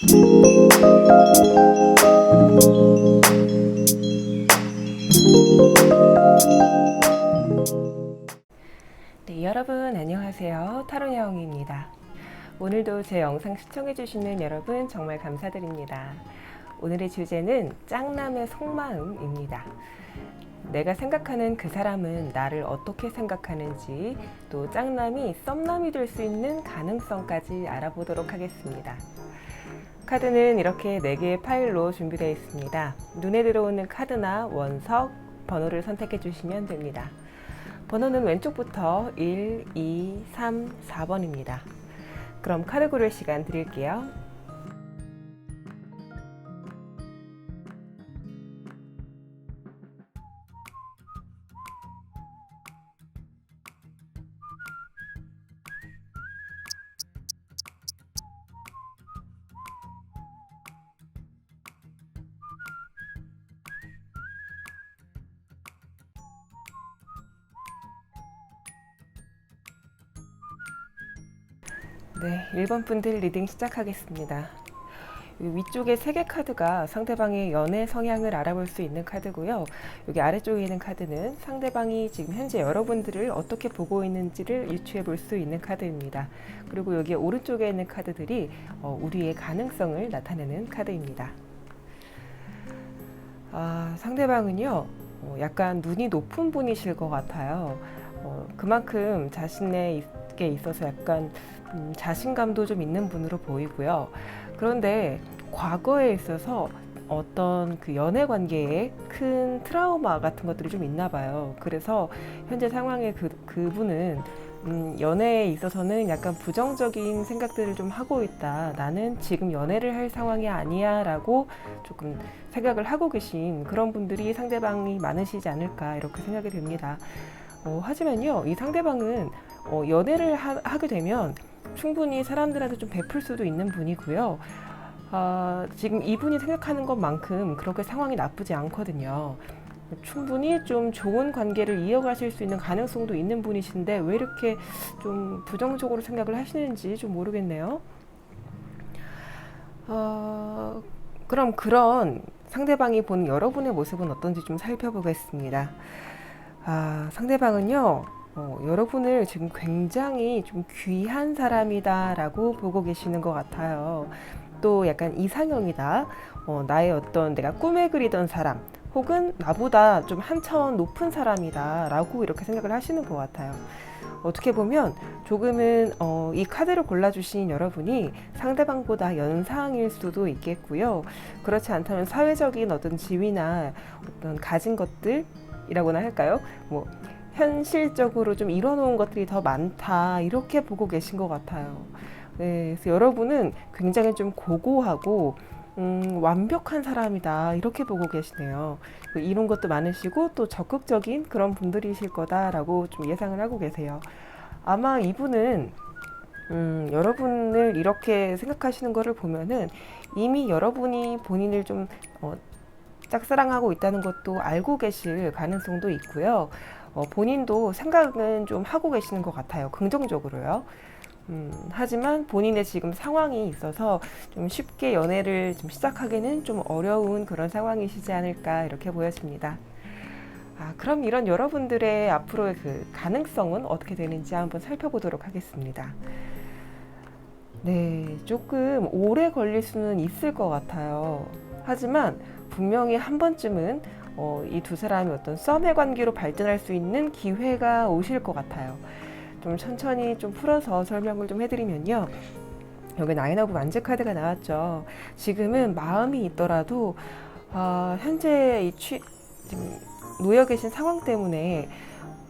네, 여러분 안녕하세요. 타로야옹입니다. 오늘도 제 영상 시청해주시는 여러분 정말 감사드립니다. 오늘의 주제는 짱남의 속마음입니다. 내가 생각하는 그 사람은 나를 어떻게 생각하는지, 또 짱남이 썸남이 될 수 있는 가능성까지 알아보도록 하겠습니다. 카드는 이렇게 4개의 파일로 준비되어 있습니다. 눈에 들어오는 카드나 원석, 번호를 선택해 주시면 됩니다. 번호는 왼쪽부터 1, 2, 3, 4번입니다. 그럼 카드 고를 시간 드릴게요. 네, 1번 분들 리딩 시작하겠습니다. 위쪽에 3개 카드가 상대방의 연애 성향을 알아볼 수 있는 카드고요. 여기 아래쪽에 있는 카드는 상대방이 지금 현재 여러분들을 어떻게 보고 있는지를 유추해 볼 수 있는 카드입니다. 그리고 여기 오른쪽에 있는 카드들이 우리의 가능성을 나타내는 카드입니다. 상대방은요, 약간 눈이 높은 분이실 것 같아요. 그만큼 자신에게 있어서 약간 자신감도 좀 있는 분으로 보이고요. 그런데 과거에 있어서 어떤 그 연애 관계에 큰 트라우마 같은 것들이 좀 있나 봐요. 그래서 현재 상황에 그분은 연애에 있어서는 약간 부정적인 생각들을 좀 하고 있다. 나는 지금 연애를 할 상황이 아니야 라고 조금 생각을 하고 계신 그런 분들이 상대방이 많으시지 않을까 이렇게 생각이 됩니다. 하지만요, 이 상대방은 연애를 하게 되면 충분히 사람들한테 좀 베풀 수도 있는 분이고요. 지금 이분이 생각하는 것만큼 그렇게 상황이 나쁘지 않거든요. 충분히 좀 좋은 관계를 이어가실 수 있는 가능성도 있는 분이신데 왜 이렇게 좀 부정적으로 생각을 하시는지 좀 모르겠네요. 그럼 그런 상대방이 보는 여러분의 모습은 어떤지 좀 살펴보겠습니다. 상대방은요, 여러분을 지금 굉장히 좀 귀한 사람이다라고 보고 계시는 것 같아요. 또 약간 이상형이다. 나의 어떤 내가 꿈에 그리던 사람, 혹은 나보다 좀 한 차원 높은 사람이다라고 이렇게 생각을 하시는 것 같아요. 어떻게 보면 조금은 이 카드를 골라주신 여러분이 상대방보다 연상일 수도 있겠고요. 그렇지 않다면 사회적인 어떤 지위나 어떤 가진 것들이라고나 할까요? 뭐 현실적으로 좀 이뤄놓은 것들이 더 많다 이렇게 보고 계신 것 같아요. 네, 그래서 여러분은 굉장히 좀 고고하고 완벽한 사람이다 이렇게 보고 계시네요. 이룬 것도 많으시고 또 적극적인 그런 분들이실 거다라고 좀 예상을 하고 계세요. 아마 이분은 여러분을 이렇게 생각하시는 거를 보면은 이미 여러분이 본인을 좀 짝사랑하고 있다는 것도 알고 계실 가능성도 있고요. 본인도 생각은 좀 하고 계시는 것 같아요. 긍정적으로요. 하지만 본인의 지금 상황이 있어서 좀 쉽게 연애를 좀 시작하기는 좀 어려운 그런 상황이시지 않을까 이렇게 보여집니다. 그럼 이런 여러분들의 앞으로의 그 가능성은 어떻게 되는지 한번 살펴보도록 하겠습니다. 네, 조금 오래 걸릴 수는 있을 것 같아요. 하지만 분명히 한 번쯤은 이 두 사람이 어떤 썸의 관계로 발전할 수 있는 기회가 오실 것 같아요. 좀 천천히 좀 풀어서 설명을 좀 해드리면요. 여기 나인 오브 완즈 카드가 나왔죠. 지금은 마음이 있더라도 현재 지금 놓여 계신 상황 때문에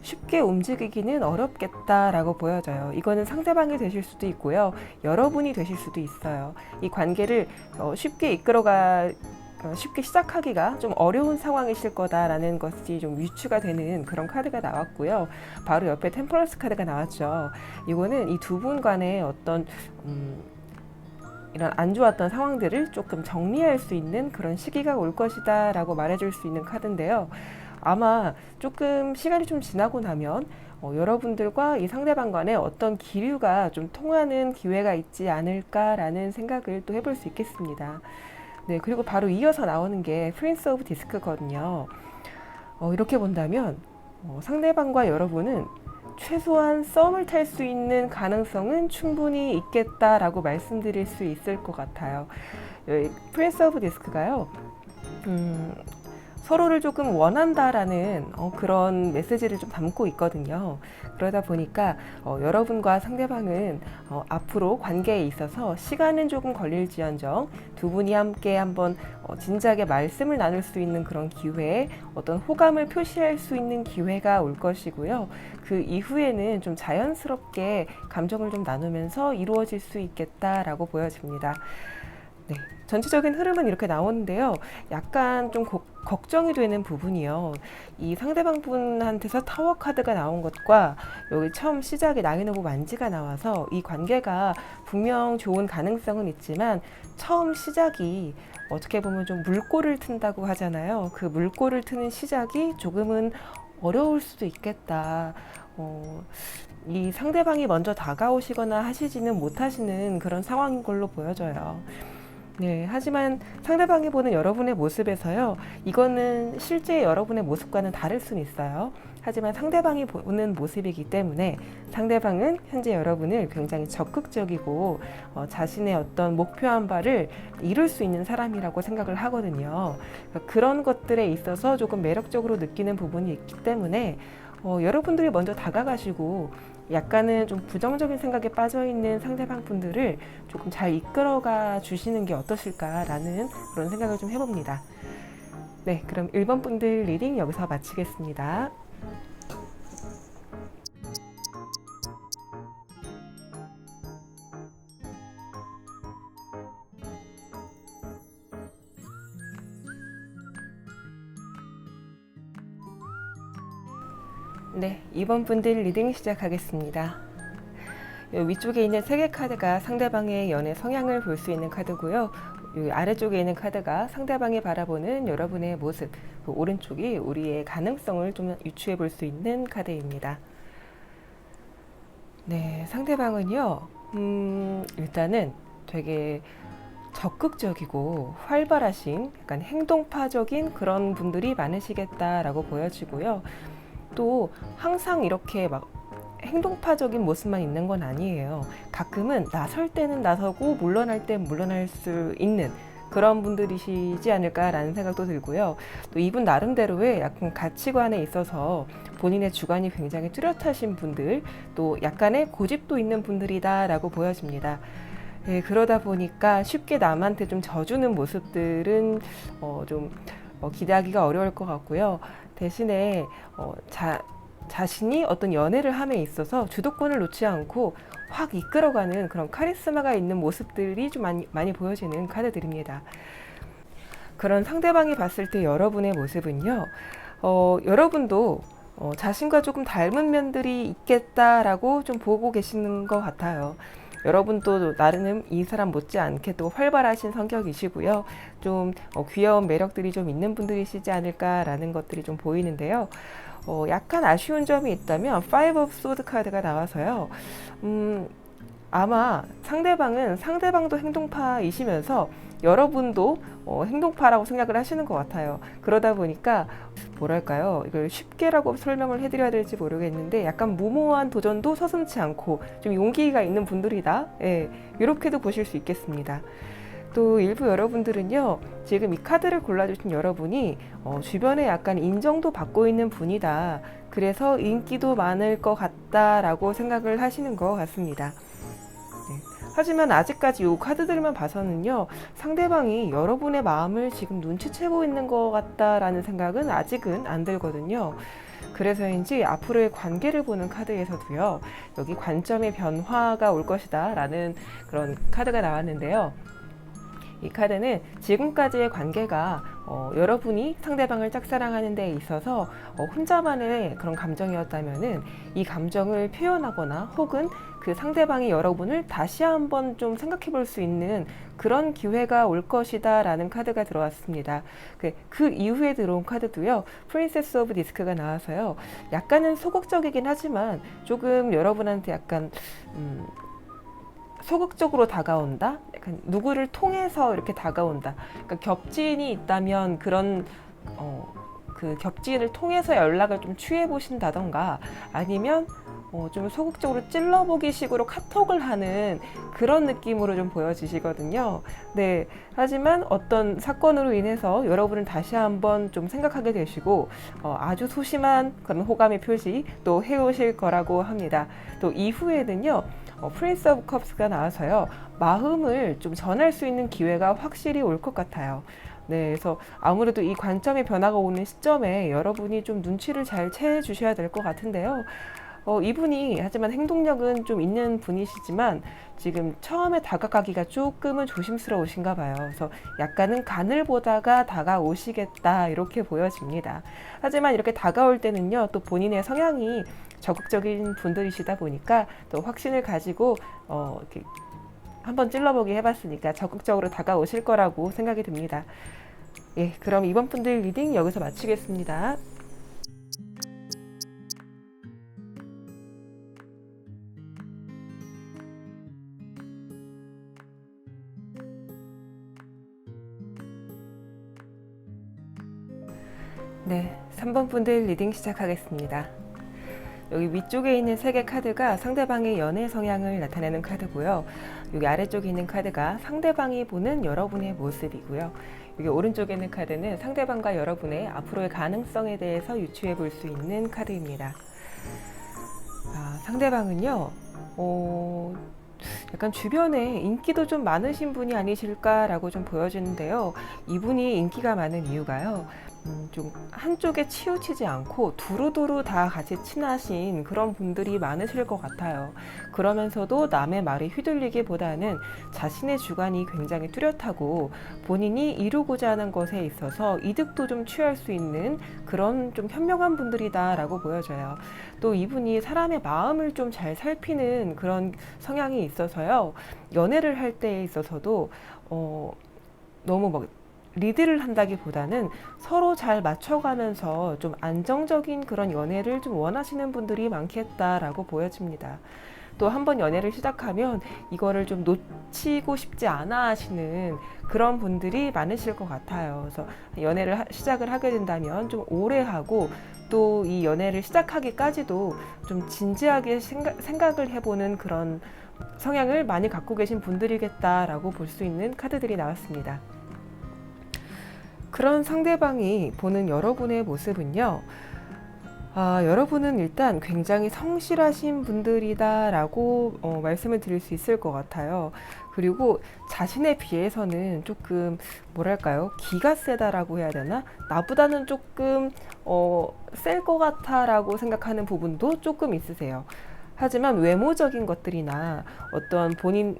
쉽게 움직이기는 어렵겠다라고 보여져요. 이거는 상대방이 되실 수도 있고요. 여러분이 되실 수도 있어요. 이 관계를 쉽게 시작하기가 좀 어려운 상황이실 거다라는 것이 좀 유추가 되는 그런 카드가 나왔고요. 바로 옆에 템퍼런스 카드가 나왔죠. 이거는 이 두 분 간의 어떤 이런 안 좋았던 상황들을 조금 정리할 수 있는 그런 시기가 올 것이다 라고 말해줄 수 있는 카드인데요. 아마 조금 시간이 좀 지나고 나면 여러분들과 이 상대방 간에 어떤 기류가 좀 통하는 기회가 있지 않을까라는 생각을 또 해볼 수 있겠습니다. 네, 그리고 바로 이어서 나오는 게 프린스 오브 디스크거든요. 이렇게 본다면 상대방과 여러분은 최소한 썸을 탈 수 있는 가능성은 충분히 있겠다라고 말씀드릴 수 있을 것 같아요. 프린스 오브 디스크가요. 서로를 조금 원한다라는 그런 메시지를 좀 담고 있거든요. 그러다 보니까 여러분과 상대방은 앞으로 관계에 있어서 시간은 조금 걸릴지언정 두 분이 함께 한번 진지하게 말씀을 나눌 수 있는 그런 기회, 어떤 호감을 표시할 수 있는 기회가 올 것이고요. 그 이후에는 좀 자연스럽게 감정을 좀 나누면서 이루어질 수 있겠다라고 보여집니다. 네, 전체적인 흐름은 이렇게 나오는데요. 약간 좀 걱정이 되는 부분이요. 이 상대방 분한테서 타워 카드가 나온 것과 여기 처음 시작에 나인 오브 만지가 나와서 이 관계가 분명 좋은 가능성은 있지만 처음 시작이 어떻게 보면 좀 물꼬를 튼다고 하잖아요. 그 물꼬를 트는 시작이 조금은 어려울 수도 있겠다. 이 상대방이 먼저 다가오시거나 하시지는 못하시는 그런 상황인 걸로 보여져요. 네, 하지만 상대방이 보는 여러분의 모습에서요, 이거는 실제 여러분의 모습과는 다를 수는 있어요. 하지만 상대방이 보는 모습이기 때문에 상대방은 현재 여러분을 굉장히 적극적이고 자신의 어떤 목표한 바를 이룰 수 있는 사람이라고 생각을 하거든요. 그러니까 그런 것들에 있어서 조금 매력적으로 느끼는 부분이 있기 때문에 여러분들이 먼저 다가가시고 약간은 좀 부정적인 생각에 빠져있는 상대방 분들을 조금 잘 이끌어가 주시는 게 어떠실까라는 그런 생각을 좀 해봅니다. 네, 그럼 1번 분들 리딩 여기서 마치겠습니다. 네, 2번 분들 리딩 시작하겠습니다. 위쪽에 있는 3개 카드가 상대방의 연애 성향을 볼 수 있는 카드고요. 여기 아래쪽에 있는 카드가 상대방이 바라보는 여러분의 모습, 그 오른쪽이 우리의 가능성을 좀 유추해 볼 수 있는 카드입니다. 네, 상대방은요, 일단은 되게 적극적이고 활발하신 약간 행동파적인 그런 분들이 많으시겠다라고 보여지고요. 또 항상 이렇게 막 행동파적인 모습만 있는 건 아니에요. 가끔은 나설 때는 나서고 물러날 때 물러날 수 있는 그런 분들이시지 않을까라는 생각도 들고요. 또 이분 나름대로의 약간 가치관에 있어서 본인의 주관이 굉장히 뚜렷하신 분들, 또 약간의 고집도 있는 분들이다라고 보여집니다. 네, 그러다 보니까 쉽게 남한테 좀 져주는 모습들은 좀 기대하기가 어려울 것 같고요. 대신에 자신이 어떤 연애를 함에 있어서 주도권을 놓지 않고 확 이끌어가는 그런 카리스마가 있는 모습들이 좀 많이 보여지는 카드들입니다. 그런 상대방이 봤을 때 여러분의 모습은요, 여러분도 자신과 조금 닮은 면들이 있겠다라고 좀 보고 계시는 것 같아요. 여러분도 나름 이 사람 못지않게 또 활발하신 성격이시고요. 좀 귀여운 매력들이 좀 있는 분들이시지 않을까라는 것들이 좀 보이는데요. 약간 아쉬운 점이 있다면 Five of Swords 카드가 나와서요. 아마 상대방은 상대방도 행동파이시면서 여러분도 행동파라고 생각을 하시는 것 같아요. 그러다 보니까 뭐랄까요, 이걸 쉽게라고 설명을 해드려야 될지 모르겠는데 약간 무모한 도전도 서슴지 않고 좀 용기가 있는 분들이다, 예, 이렇게도 보실 수 있겠습니다. 또 일부 여러분들은요, 지금 이 카드를 골라주신 여러분이 주변에 약간 인정도 받고 있는 분이다, 그래서 인기도 많을 것 같다라고 생각을 하시는 것 같습니다. 하지만 아직까지 이 카드들만 봐서는요, 상대방이 여러분의 마음을 지금 눈치채고 있는 것 같다라는 생각은 아직은 안 들거든요. 그래서인지 앞으로의 관계를 보는 카드에서도요, 여기 관점의 변화가 올 것이다 라는 그런 카드가 나왔는데요. 이 카드는 지금까지의 관계가 여러분이 상대방을 짝사랑하는 데 있어서 혼자만의 그런 감정이었다면은 이 감정을 표현하거나 혹은 그 상대방이 여러분을 다시 한번 좀 생각해 볼 수 있는 그런 기회가 올 것이다 라는 카드가 들어왔습니다. 그 이후에 들어온 카드도요, 프린세스 오브 디스크가 나와서요, 약간은 소극적이긴 하지만 조금 여러분한테 약간 소극적으로 다가온다? 약간 누구를 통해서 이렇게 다가온다. 그러니까 겹지인이 있다면 그런 그 겹지인을 통해서 연락을 좀 취해 보신다던가, 아니면 좀 소극적으로 찔러보기 식으로 카톡을 하는 그런 느낌으로 좀 보여지시거든요. 네. 하지만 어떤 사건으로 인해서 여러분을 다시 한번 좀 생각하게 되시고 아주 소심한 그런 호감의 표시 또 해오실 거라고 합니다. 또 이후에는요, 프린스 오브 컵스가 나와서요, 마음을 좀 전할 수 있는 기회가 확실히 올 것 같아요. 네, 그래서 아무래도 이 관점의 변화가 오는 시점에 여러분이 좀 눈치를 잘 채 주셔야 될 것 같은데요. 이분이 하지만 행동력은 좀 있는 분이시지만 지금 처음에 다가가기가 조금은 조심스러우신가 봐요. 그래서 약간은 간을 보다가 다가오시겠다 이렇게 보여집니다. 하지만 이렇게 다가올 때는요, 또 본인의 성향이 적극적인 분들이시다 보니까 또 확신을 가지고 이렇게 한번 찔러보기 해봤으니까 적극적으로 다가오실 거라고 생각이 듭니다. 예, 그럼 이번 분들 리딩 여기서 마치겠습니다. 네, 3번 분들 리딩 시작하겠습니다. 여기 위쪽에 있는 3개 카드가 상대방의 연애 성향을 나타내는 카드고요. 여기 아래쪽에 있는 카드가 상대방이 보는 여러분의 모습이고요. 여기 오른쪽에 있는 카드는 상대방과 여러분의 앞으로의 가능성에 대해서 유추해 볼 수 있는 카드입니다. 상대방은요, 약간 주변에 인기도 좀 많으신 분이 아니실까라고 좀 보여지는데요. 이분이 인기가 많은 이유가요, 좀 한쪽에 치우치지 않고 두루두루 다 같이 친하신 그런 분들이 많으실 것 같아요. 그러면서도 남의 말에 휘둘리기보다는 자신의 주관이 굉장히 뚜렷하고 본인이 이루고자 하는 것에 있어서 이득도 좀 취할 수 있는 그런 좀 현명한 분들이다라고 보여져요. 또 이분이 사람의 마음을 좀 잘 살피는 그런 성향이 있어서요, 연애를 할 때에 있어서도 너무 막 리드를 한다기보다는 서로 잘 맞춰가면서 좀 안정적인 그런 연애를 좀 원하시는 분들이 많겠다라고 보여집니다. 또 한번 연애를 시작하면 이거를 좀 놓치고 싶지 않아 하시는 그런 분들이 많으실 것 같아요. 그래서 연애를 시작을 하게 된다면 좀 오래 하고, 또 이 연애를 시작하기까지도 좀 진지하게 생각을 해보는 그런 성향을 많이 갖고 계신 분들이겠다라고 볼 수 있는 카드들이 나왔습니다. 그런 상대방이 보는 여러분의 모습은요, 여러분은 일단 굉장히 성실하신 분들이다라고 말씀을 드릴 수 있을 것 같아요. 그리고 자신에 비해서는 조금 뭐랄까요, 기가 세다라고 해야 되나? 나보다는 조금 셀 것 같아라고 생각하는 부분도 조금 있으세요. 하지만 외모적인 것들이나 어떤 본인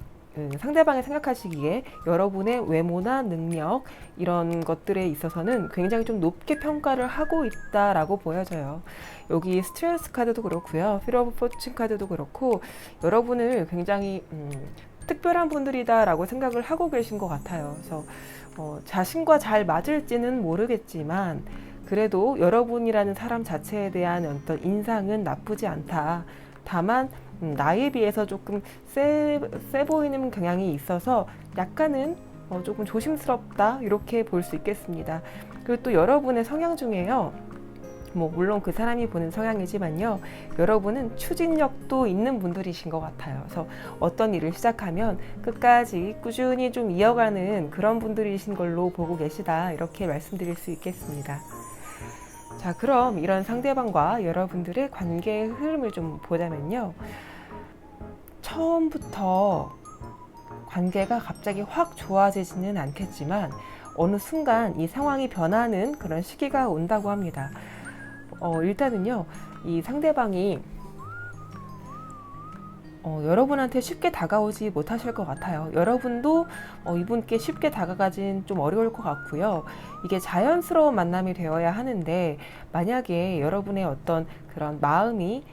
상대방이 생각하시기에 여러분의 외모나 능력 이런 것들에 있어서는 굉장히 좀 높게 평가를 하고 있다라고 보여져요. 여기 스트레스 카드도 그렇고요, 필 오브 포춘 카드도 그렇고 여러분을 굉장히 특별한 분들이다라고 생각을 하고 계신 것 같아요. 그래서 자신과 잘 맞을지는 모르겠지만 그래도 여러분이라는 사람 자체에 대한 어떤 인상은 나쁘지 않다. 다만 나이에 비해서 조금 세 보이는 경향이 있어서 약간은 조금 조심스럽다 이렇게 볼 수 있겠습니다. 그리고 또 여러분의 성향 중에요, 물론 그 사람이 보는 성향이지만요, 여러분은 추진력도 있는 분들이신 것 같아요. 그래서 어떤 일을 시작하면 끝까지 꾸준히 좀 이어가는 그런 분들이신 걸로 보고 계시다 이렇게 말씀드릴 수 있겠습니다. 자, 그럼 이런 상대방과 여러분들의 관계의 흐름을 좀 보자면요, 처음부터 관계가 갑자기 확 좋아지지는 않겠지만 어느 순간 이 상황이 변하는 그런 시기가 온다고 합니다. 일단은요, 이 상대방이 여러분한테 쉽게 다가오지 못하실 것 같아요. 여러분도 이분께 쉽게 다가가진 좀 어려울 것 같고요. 이게 자연스러운 만남이 되어야 하는데 만약에 여러분의 어떤 그런 마음이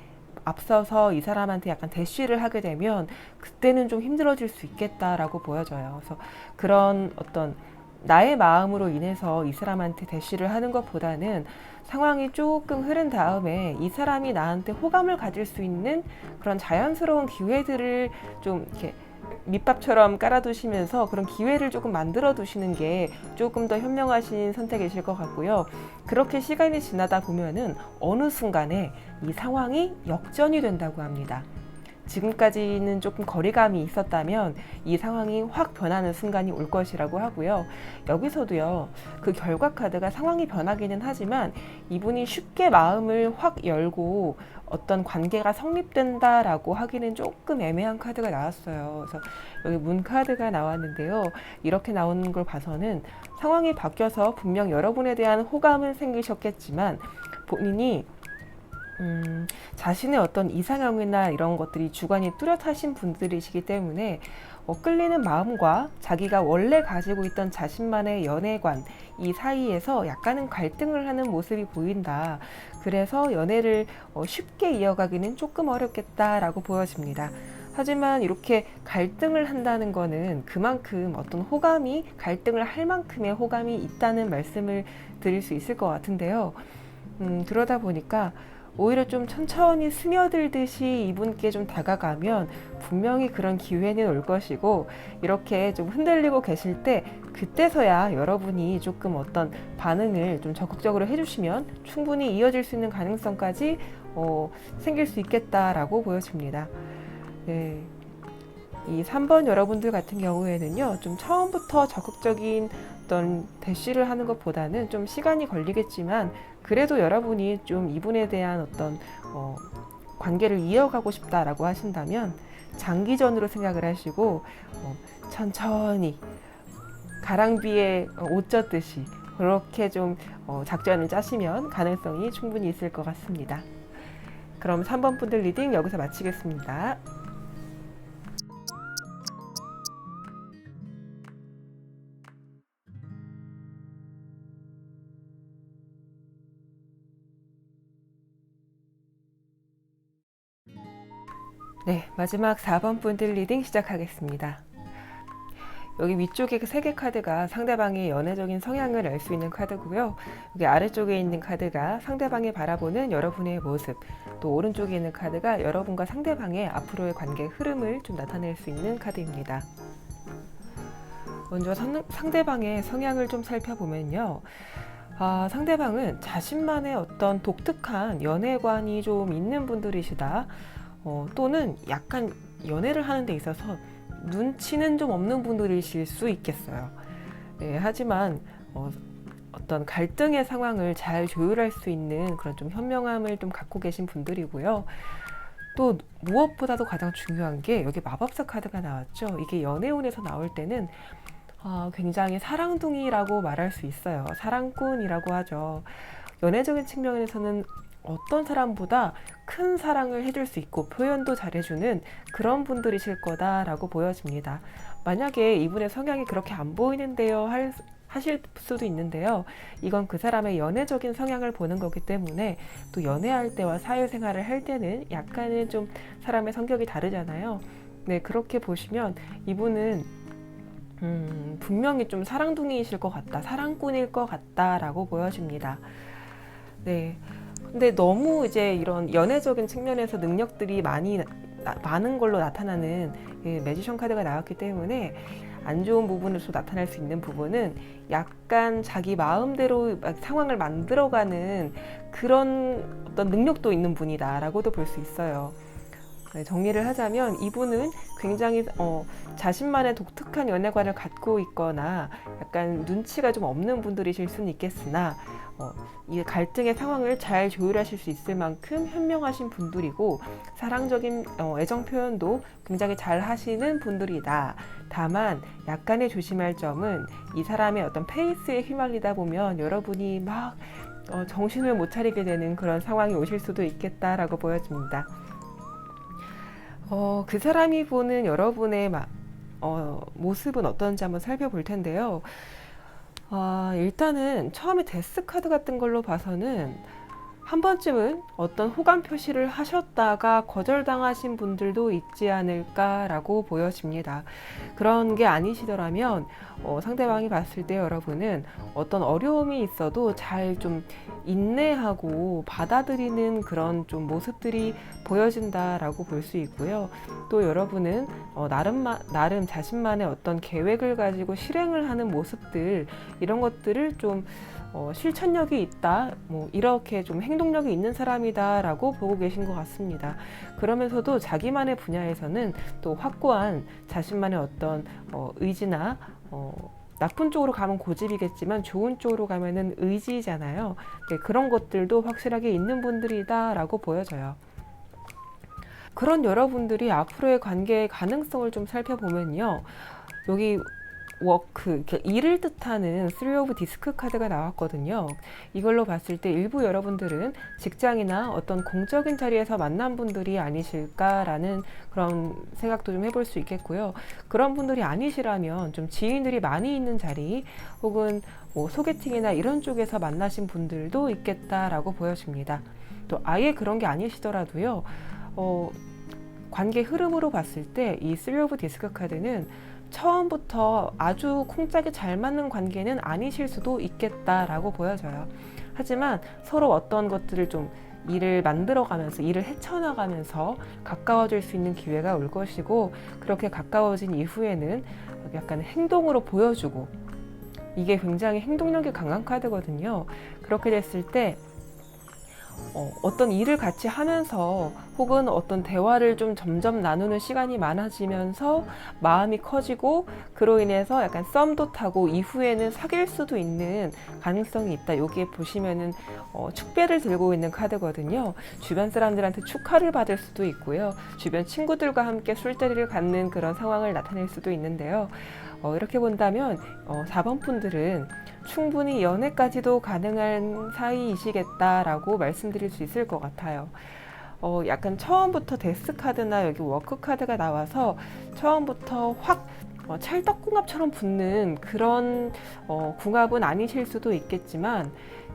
앞서서 이 사람한테 약간 대쉬를 하게 되면 그때는 좀 힘들어질 수 있겠다라고 보여져요. 그래서 그런 어떤 나의 마음으로 인해서 이 사람한테 대쉬를 하는 것보다는 상황이 조금 흐른 다음에 이 사람이 나한테 호감을 가질 수 있는 그런 자연스러운 기회들을 좀 이렇게 밑밥처럼 깔아두시면서 그런 기회를 조금 만들어 두시는 게 조금 더 현명하신 선택이실 것 같고요. 그렇게 시간이 지나다 보면은 어느 순간에 이 상황이 역전이 된다고 합니다. 지금까지는 조금 거리감이 있었다면 이 상황이 확 변하는 순간이 올 것이라고 하고요. 여기서도요, 그 결과 카드가 상황이 변하기는 하지만 이분이 쉽게 마음을 확 열고 어떤 관계가 성립된다라고 하기는 조금 애매한 카드가 나왔어요. 그래서 여기 문 카드가 나왔는데요. 이렇게 나오는 걸 봐서는 상황이 바뀌어서 분명 여러분에 대한 호감은 생기셨겠지만 본인이 자신의 어떤 이상형이나 이런 것들이 주관이 뚜렷하신 분들이시기 때문에 끌리는 마음과 자기가 원래 가지고 있던 자신만의 연애관 이 사이에서 약간은 갈등을 하는 모습이 보인다. 그래서 연애를 쉽게 이어가기는 조금 어렵겠다라고 보여집니다. 하지만 이렇게 갈등을 한다는 거는 그만큼 어떤 호감이 갈등을 할 만큼의 호감이 있다는 말씀을 드릴 수 있을 것 같은데요. 그러다 보니까 오히려 좀 천천히 스며들듯이 이분께 좀 다가가면 분명히 그런 기회는 올 것이고 이렇게 좀 흔들리고 계실 때 그때서야 여러분이 조금 어떤 반응을 좀 적극적으로 해주시면 충분히 이어질 수 있는 가능성까지 생길 수 있겠다라고 보여집니다. 네. 이 3번 여러분들 같은 경우에는요, 좀 처음부터 적극적인 어떤 대시를 하는 것보다는 좀 시간이 걸리겠지만 그래도 여러분이 좀 이분에 대한 어떤 관계를 이어가고 싶다라고 하신다면 장기전으로 생각을 하시고 천천히 가랑비에 옷 젖듯이 그렇게 좀 작전을 짜시면 가능성이 충분히 있을 것 같습니다. 그럼 3번 분들 리딩 여기서 마치겠습니다. 네, 마지막 4번 분들 리딩 시작하겠습니다. 여기 위쪽에 그 3개 카드가 상대방의 연애적인 성향을 알 수 있는 카드고요. 여기 아래쪽에 있는 카드가 상대방이 바라보는 여러분의 모습, 또 오른쪽에 있는 카드가 여러분과 상대방의 앞으로의 관계 흐름을 좀 나타낼 수 있는 카드입니다. 먼저 상대방의 성향을 좀 살펴보면요. 상대방은 자신만의 어떤 독특한 연애관이 좀 있는 분들이시다. 또는 약간 연애를 하는 데 있어서 눈치는 좀 없는 분들이실 수 있겠어요. 네, 하지만 어떤 갈등의 상황을 잘 조율할 수 있는 그런 좀 현명함을 좀 갖고 계신 분들이고요. 또 무엇보다도 가장 중요한 게 여기 마법사 카드가 나왔죠. 이게 연애운에서 나올 때는 굉장히 사랑둥이라고 말할 수 있어요. 사랑꾼이라고 하죠. 연애적인 측면에서는 어떤 사람보다 큰 사랑을 해줄 수 있고 표현도 잘해주는 그런 분들이실 거다라고 보여집니다. 만약에 이분의 성향이 그렇게 안 보이는데요 하실 수도 있는데요. 이건 그 사람의 연애적인 성향을 보는 거기 때문에 또 연애할 때와 사회생활을 할 때는 약간은 좀 사람의 성격이 다르잖아요. 네, 그렇게 보시면 이분은 분명히 좀 사랑둥이이실 것 같다, 사랑꾼일 것 같다라고 보여집니다. 네. 근데 너무 이제 이런 연애적인 측면에서 능력들이 많은 걸로 나타나는 매지션 카드가 나왔기 때문에 안 좋은 부분으로 나타날 수 있는 부분은 약간 자기 마음대로 상황을 만들어가는 그런 어떤 능력도 있는 분이다라고도 볼 수 있어요. 네, 정리를 하자면 이분은 굉장히 자신만의 독특한 연애관을 갖고 있거나 약간 눈치가 좀 없는 분들이실 수는 있겠으나 이 갈등의 상황을 잘 조율하실 수 있을 만큼 현명하신 분들이고 사랑적인 애정 표현도 굉장히 잘 하시는 분들이다. 다만 약간의 조심할 점은 이 사람의 어떤 페이스에 휘말리다 보면 여러분이 막 정신을 못 차리게 되는 그런 상황이 오실 수도 있겠다라고 보여집니다. 그 사람이 보는 여러분의 모습은 어떤지 한번 살펴볼 텐데요. 일단은 처음에 데스 카드 같은 걸로 봐서는 한 번쯤은 어떤 호감 표시를 하셨다가 거절당하신 분들도 있지 않을까라고 보여집니다. 그런 게 아니시더라면 상대방이 봤을 때 여러분은 어떤 어려움이 있어도 잘 좀 인내하고 받아들이는 그런 좀 모습들이 보여진다라고 볼 수 있고요. 또 여러분은 나름 자신만의 어떤 계획을 가지고 실행을 하는 모습들, 이런 것들을 좀 실천력이 있다, 이렇게 좀 행동력이 있는 사람이다라고 보고 계신 것 같습니다. 그러면서도 자기만의 분야에서는 또 확고한 자신만의 어떤 의지나 나쁜 쪽으로 가면 고집이겠지만 좋은 쪽으로 가면은 의지잖아요. 네, 그런 것들도 확실하게 있는 분들이다라고 보여져요. 그런 여러분들이 앞으로의 관계의 가능성을 좀 살펴보면요. 여기 워크, 일을 뜻하는 3 오브 디스크 카드가 나왔거든요. 이걸로 봤을 때 일부 여러분들은 직장이나 어떤 공적인 자리에서 만난 분들이 아니실까라는 그런 생각도 좀 해볼 수 있겠고요. 그런 분들이 아니시라면 좀 지인들이 많이 있는 자리, 혹은 소개팅이나 이런 쪽에서 만나신 분들도 있겠다라고 보여집니다. 또 아예 그런 게 아니시더라도요. 관계 흐름으로 봤을 때 이 3 오브 디스크 카드는 처음부터 아주 콩짝이 잘 맞는 관계는 아니실 수도 있겠다라고 보여져요. 하지만 서로 어떤 것들을 좀 일을 만들어가면서, 일을 헤쳐나가면서 가까워질 수 있는 기회가 올 것이고, 그렇게 가까워진 이후에는 약간 행동으로 보여주고, 이게 굉장히 행동력이 강한 카드거든요. 그렇게 됐을 때 어떤 일을 같이 하면서, 혹은 어떤 대화를 좀 점점 나누는 시간이 많아지면서 마음이 커지고, 그로 인해서 약간 썸도 타고 이후에는 사귈 수도 있는 가능성이 있다. 여기에 보시면은 축배를 들고 있는 카드거든요. 주변 사람들한테 축하를 받을 수도 있고요. 주변 친구들과 함께 술자리를 갖는 그런 상황을 나타낼 수도 있는데요. 이렇게 본다면 4번 분들은 충분히 연애까지도 가능한 사이이시겠다라고 말씀드릴 수 있을 것 같아요. 약간 처음부터 데스 카드나 여기 워크 카드가 나와서 처음부터 확 찰떡궁합처럼 붙는 그런 궁합은 아니실 수도 있겠지만,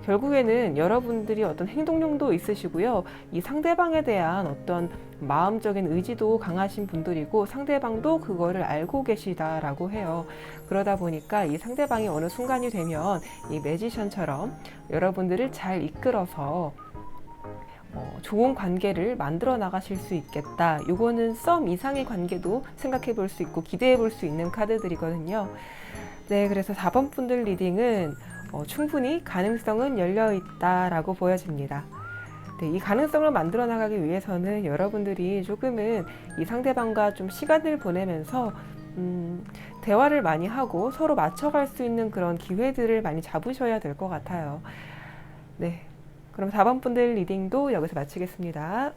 결국에는 여러분들이 어떤 행동력도 있으시고요. 이 상대방에 대한 어떤 마음적인 의지도 강하신 분들이고, 상대방도 그거를 알고 계시다라고 해요. 그러다 보니까 이 상대방이 어느 순간이 되면 이 매지션처럼 여러분들을 잘 이끌어서 좋은 관계를 만들어 나가실 수 있겠다. 요거는 썸 이상의 관계도 생각해 볼 수 있고 기대해 볼 수 있는 카드들이거든요. 네, 그래서 4번 분들 리딩은 충분히 가능성은 열려 있다라고 보여집니다. 네, 이 가능성을 만들어 나가기 위해서는 여러분들이 조금은 이 상대방과 좀 시간을 보내면서 대화를 많이 하고 서로 맞춰갈 수 있는 그런 기회들을 많이 잡으셔야 될 것 같아요. 네, 그럼 4번 분들 리딩도 여기서 마치겠습니다.